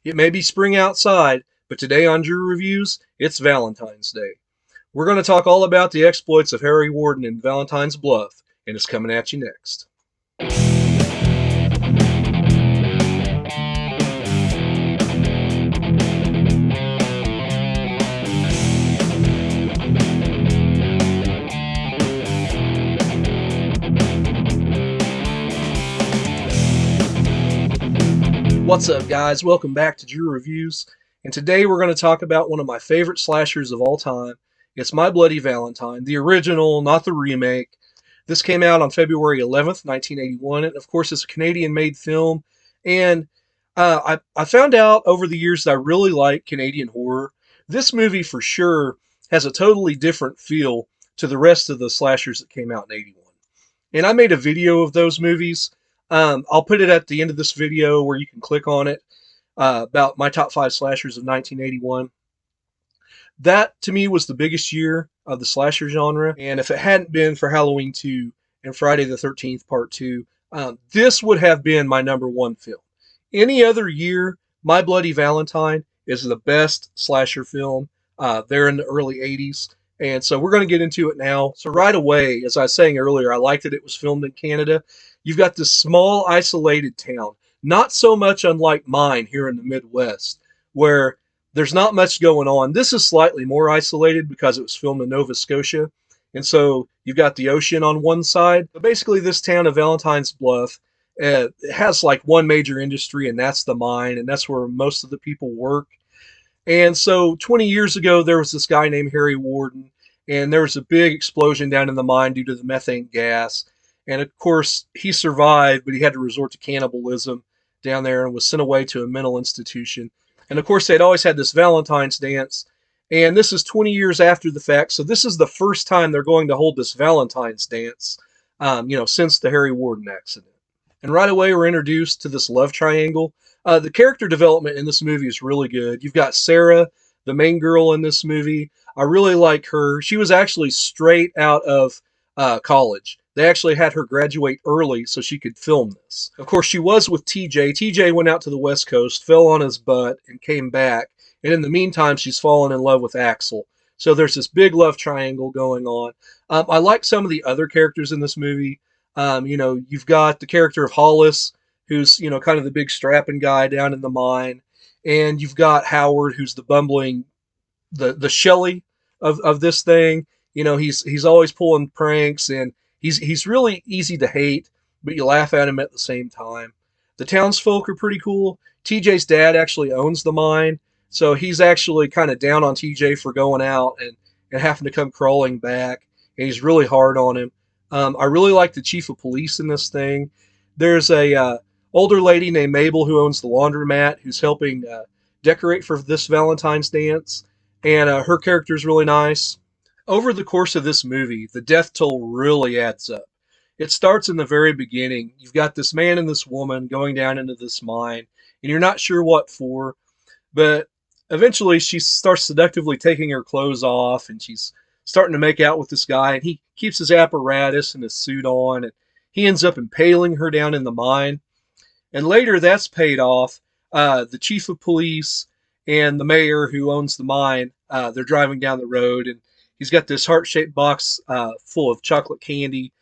It may be spring outside, but today on Drew Reviews, it's Valentine's Day. We're going to talk all about the exploits of Harry Warden in Valentine's Bluff, and it's coming at you next. What's up, guys? Welcome back to Drew Reviews, and today we're going to talk about one of my favorite slashers of all time. It's My Bloody Valentine, the original, not the remake. This came out on February 11th, 1981, and of course it's a Canadian-made film, and I found out over the years that I really like Canadian horror. This movie, for sure, has a totally different feel to the rest of the slashers that came out in '81. And I made a video of those movies. I'll put it at the end of this video where you can click on it, about my top 5 slashers of 1981. That, to me, was the biggest year of the slasher genre. And if it hadn't been for Halloween 2 and Friday the 13th Part 2, this would have been my number 1 film. Any other year, My Bloody Valentine is the best slasher film there in the early 80s. And so we're going to get into it now. So right away, as I was saying earlier, I liked that it was filmed in Canada. You've got this small, isolated town, not so much unlike mine here in the Midwest, where there's not much going on. This is slightly more isolated because it was filmed in Nova Scotia. And so you've got the ocean on one side. But basically, this town of Valentine's Bluff has like one major industry, and that's the mine, and that's where most of the people work. And so 20 years ago, there was this guy named Harry Warden, and there was a big explosion down in the mine due to the methane gas. And of course, he survived, but he had to resort to cannibalism down there and was sent away to a mental institution. And of course, they'd always had this Valentine's dance. And this is 20 years after the fact. So this is the first time they're going to hold this Valentine's dance, since the Harry Warden accident. And right away, we're introduced to this love triangle. The character development in this movie is really good. You've got Sarah, the main girl in this movie. I really like her. She was actually straight out of college. They actually had her graduate early so she could film this. Of course, she was with TJ. TJ went out to the West Coast, fell on his butt, and came back. And in the meantime, she's fallen in love with Axel. So there's this big love triangle going on. I like some of the other characters in this movie. You've got the character of Hollis, who's, kind of the big strapping guy down in the mine. And you've got Howard, who's the bumbling, the Shelley of this thing. He's always pulling pranks, and he's really easy to hate, but you laugh at him at the same time. The townsfolk are pretty cool. TJ's dad actually owns the mine, so he's actually kind of down on TJ for going out and having to come crawling back, and he's really hard on him. I really like the chief of police in this thing. There's a older lady named Mabel who owns the laundromat who's helping decorate for this Valentine's dance, and her character is really nice. Over the course of this movie, the death toll really adds up. It starts in the very beginning. You've got this man and this woman going down into this mine, and you're not sure what for, but eventually she starts seductively taking her clothes off, and she's starting to make out with this guy, and he keeps his apparatus and his suit on, and he ends up impaling her down in the mine. And later that's paid off. The chief of police and the mayor who owns the mine, they're driving down the road, and he's got this heart-shaped box full of chocolate candy,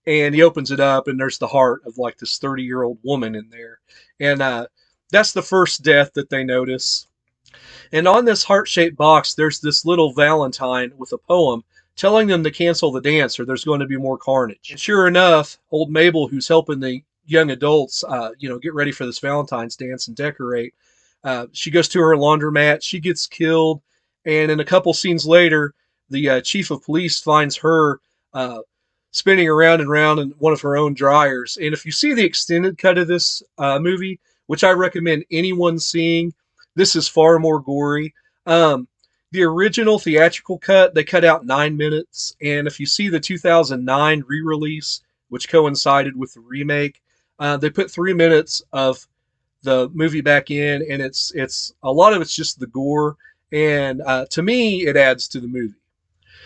and he opens it up, and there's the heart of like this 30-year-old woman in there. And that's the first death that they notice. And on this heart-shaped box, there's this little Valentine with a poem telling them to cancel the dance or there's going to be more carnage. And sure enough, old Mabel, who's helping the young adults, get ready for this Valentine's dance and decorate, she goes to her laundromat, she gets killed, and in a couple scenes later, the chief of police finds her spinning around and around in one of her own dryers. And if you see the extended cut of this movie, which I recommend anyone seeing, this is far more gory. The original theatrical cut, they cut out 9 minutes. And if you see the 2009 re-release, which coincided with the remake, they put 3 minutes of the movie back in, and it's a lot of it's just the gore. And to me, it adds to the movie.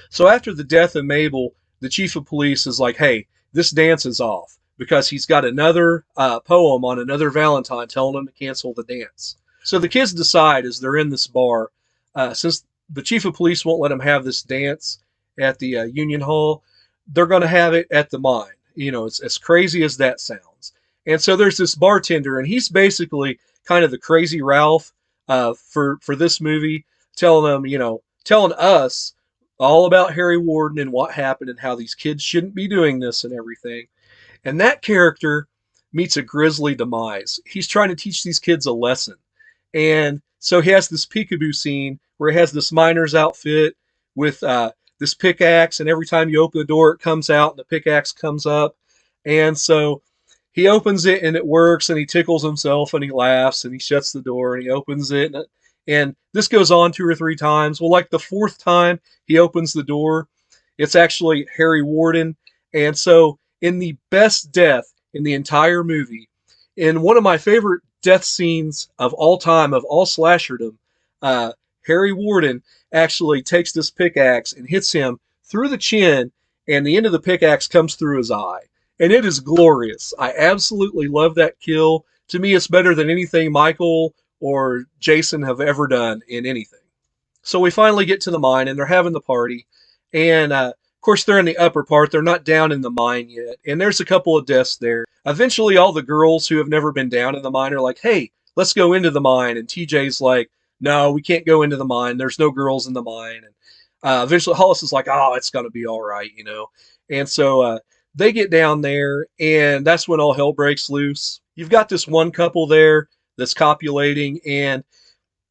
So after the death of Mabel, the chief of police is like, hey, this dance is off, because he's got another poem on another Valentine telling him to cancel the dance. So the kids decide as they're in this bar, since the chief of police won't let them have this dance at the Union Hall, they're going to have it at the mine. It's as crazy as that sounds. And so there's this bartender, and he's basically kind of the crazy Ralph for this movie, telling them, telling us all about Harry Warden and what happened and how these kids shouldn't be doing this and everything. And that character meets a grisly demise. He's trying to teach these kids a lesson. And so he has this peekaboo scene where he has this miner's outfit with this pickaxe, and every time you open the door, it comes out and the pickaxe comes up. And so he opens it and it works, and he tickles himself and he laughs and he shuts the door and he opens it. And this goes on 2 or 3 times. Well, like the fourth time he opens the door, it's actually Harry Warden. And so, in the best death in the entire movie, in one of my favorite death scenes of all time, of all slasherdom, Harry Warden actually takes this pickaxe and hits him through the chin, and the end of the pickaxe comes through his eye. And it is glorious. I absolutely love that kill. To me, it's better than anything Michael or Jason have ever done in anything. So we finally get to the mine, and they're having the party. And of course, they're in the upper part. They're not down in the mine yet. And there's a couple of deaths there. Eventually, all the girls who have never been down in the mine are like, hey, let's go into the mine. And TJ's like, no, we can't go into the mine. There's no girls in the mine. And eventually, Hollis is like, oh, it's going to be all right. And so they get down there, and that's when all hell breaks loose. You've got this one couple there that's copulating, and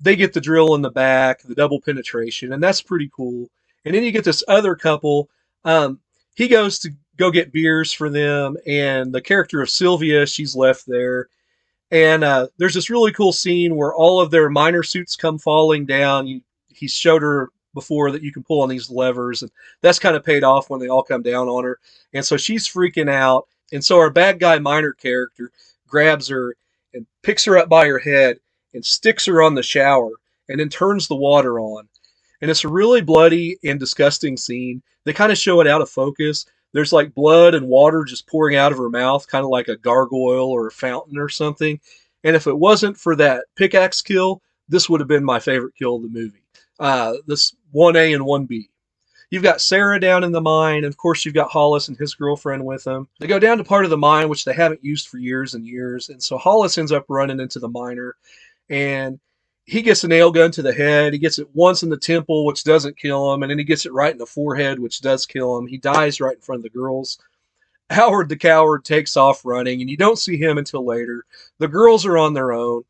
they get the drill in the back, the double penetration, and that's pretty cool. And then you get this other couple. He goes to go get beers for them, and the character of Sylvia, she's left there. And there's this really cool scene where all of their miner suits come falling down. He showed her before that you can pull on these levers, and that's kind of paid off when they all come down on her. And so she's freaking out. And so our bad guy miner character grabs her and picks her up by her head and sticks her on the shower and then turns the water on. And it's a really bloody and disgusting scene. They kind of show it out of focus. There's like blood and water just pouring out of her mouth, kind of like a gargoyle or a fountain or something. And if it wasn't for that pickaxe kill, this would have been my favorite kill of the movie. This 1A and 1B. You've got Sarah down in the mine, and of course you've got Hollis and his girlfriend with them. They go down to part of the mine which they haven't used for years and years, and so Hollis ends up running into the miner, and he gets a nail gun to the head. He gets it once in the temple, which doesn't kill him, and then he gets it right in the forehead, which does kill him. He dies right in front of the girls. Howard the coward takes off running, and you don't see him until later. The girls are on their own.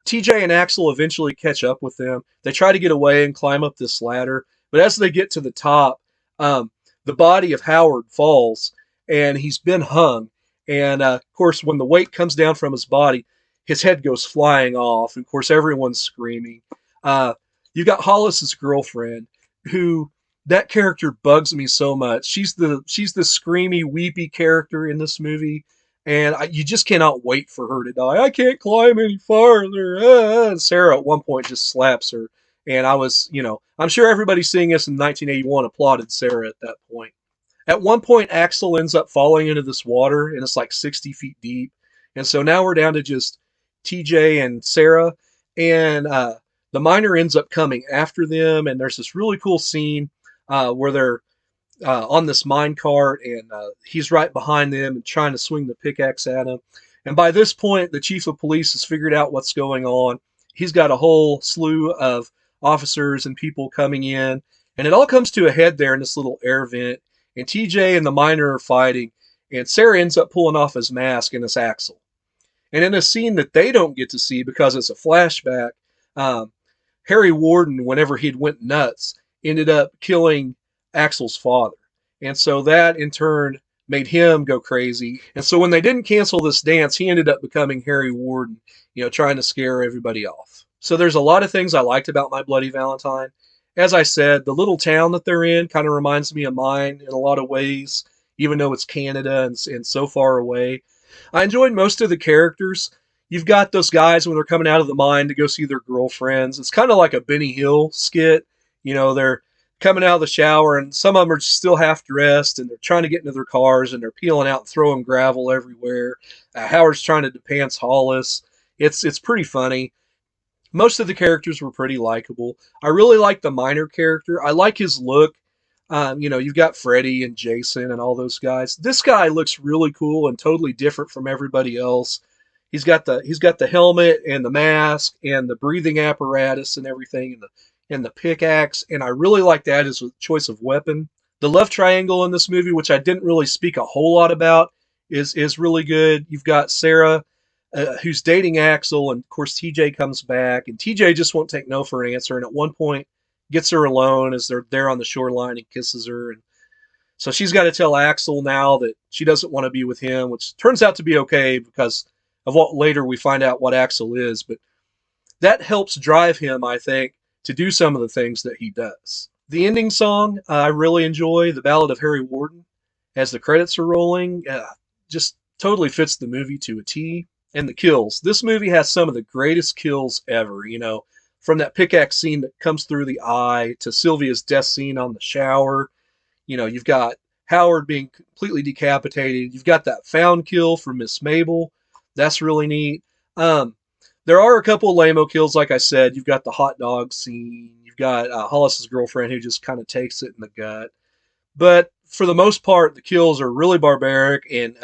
TJ and Axel eventually catch up with them. They try to get away and climb up this ladder, but as they get to the top, the body of Howard falls, and he's been hung. And of course, when the weight comes down from his body, his head goes flying off. And of course, everyone's screaming. You've got Hollis's girlfriend, who that character bugs me so much. She's the screamy, weepy character in this movie, and you just cannot wait for her to die. I can't climb any farther. And Sarah at one point just slaps her. And I was, I'm sure everybody seeing this in 1981 applauded Sarah at that point. At one point, Axel ends up falling into this water, and it's like 60 feet deep. And so now we're down to just TJ and Sarah, and the miner ends up coming after them, and there's this really cool scene where they're on this mine cart, and he's right behind them and trying to swing the pickaxe at him. And by this point, the chief of police has figured out what's going on. He's got a whole slew of officers and people coming in, and it all comes to a head there in this little air vent, and TJ and the miner are fighting, and Sarah ends up pulling off his mask, and it's Axel. And in a scene that they don't get to see because it's a flashback, Harry Warden, whenever he'd went nuts, ended up killing Axel's father. And so that, in turn, made him go crazy. And so when they didn't cancel this dance, he ended up becoming Harry Warden, trying to scare everybody off. So there's a lot of things I liked about My Bloody Valentine. As I said, the little town that they're in kind of reminds me of mine in a lot of ways, even though it's Canada and so far away. I enjoyed most of the characters. You've got those guys when they're coming out of the mine to go see their girlfriends. It's kind of like a Benny Hill skit. They're coming out of the shower, and some of them are still half dressed, and they're trying to get into their cars, and they're peeling out and throwing gravel everywhere. Howard's trying to depants Hollis. It's pretty funny. Most of the characters were pretty likable. I really like the minor character. I like his look. You've got Freddy and Jason and all those guys. This guy looks really cool and totally different from everybody else. He's got the helmet and the mask and the breathing apparatus and everything and the pickaxe, and I really like that as a choice of weapon. The love triangle in this movie, which I didn't really speak a whole lot about, is really good. You've got Sarah, who's dating Axel, and of course TJ comes back, and TJ just won't take no for an answer, and at one point gets her alone as they're there on the shoreline and kisses her, and so she's got to tell Axel now that she doesn't want to be with him, which turns out to be okay because of what later we find out what Axel is, but that helps drive him, I think, to do some of the things that he does. The ending song I really enjoy, the Ballad of Harry Warden, as the credits are rolling, just totally fits the movie to a T. And the kills. This movie has some of the greatest kills ever, from that pickaxe scene that comes through the eye to Sylvia's death scene on the shower. You've got Howard being completely decapitated. You've got that found kill for Miss Mabel. That's really neat. There are a couple of lame-o kills, like I said. You've got the hot dog scene. You've got Hollis's girlfriend who just kind of takes it in the gut. But for the most part, the kills are really barbaric and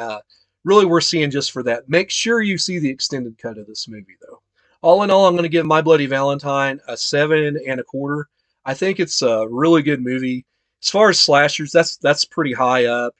really worth seeing just for that. Make sure you see the extended cut of this movie, though. All in all, I'm going to give My Bloody Valentine a 7.25. I think it's a really good movie. As far as slashers, that's pretty high up.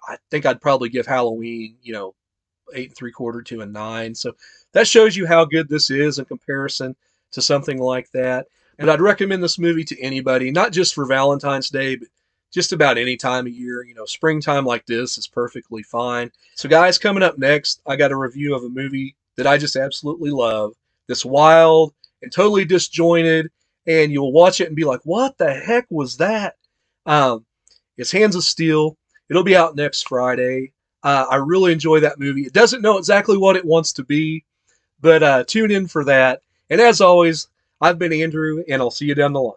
I think I'd probably give Halloween, 8.75 to a 9. So that shows you how good this is in comparison to something like that. And I'd recommend this movie to anybody, not just for Valentine's Day, but just about any time of year. Springtime like this is perfectly fine. So, guys, coming up next, I got a review of a movie that I just absolutely love. That's wild and totally disjointed, and you'll watch it and be like, what the heck was that? It's Hands of Steel. It'll be out next Friday. I really enjoy that movie. It doesn't know exactly what it wants to be, but tune in for that. And as always, I've been Andrew, and I'll see you down the line.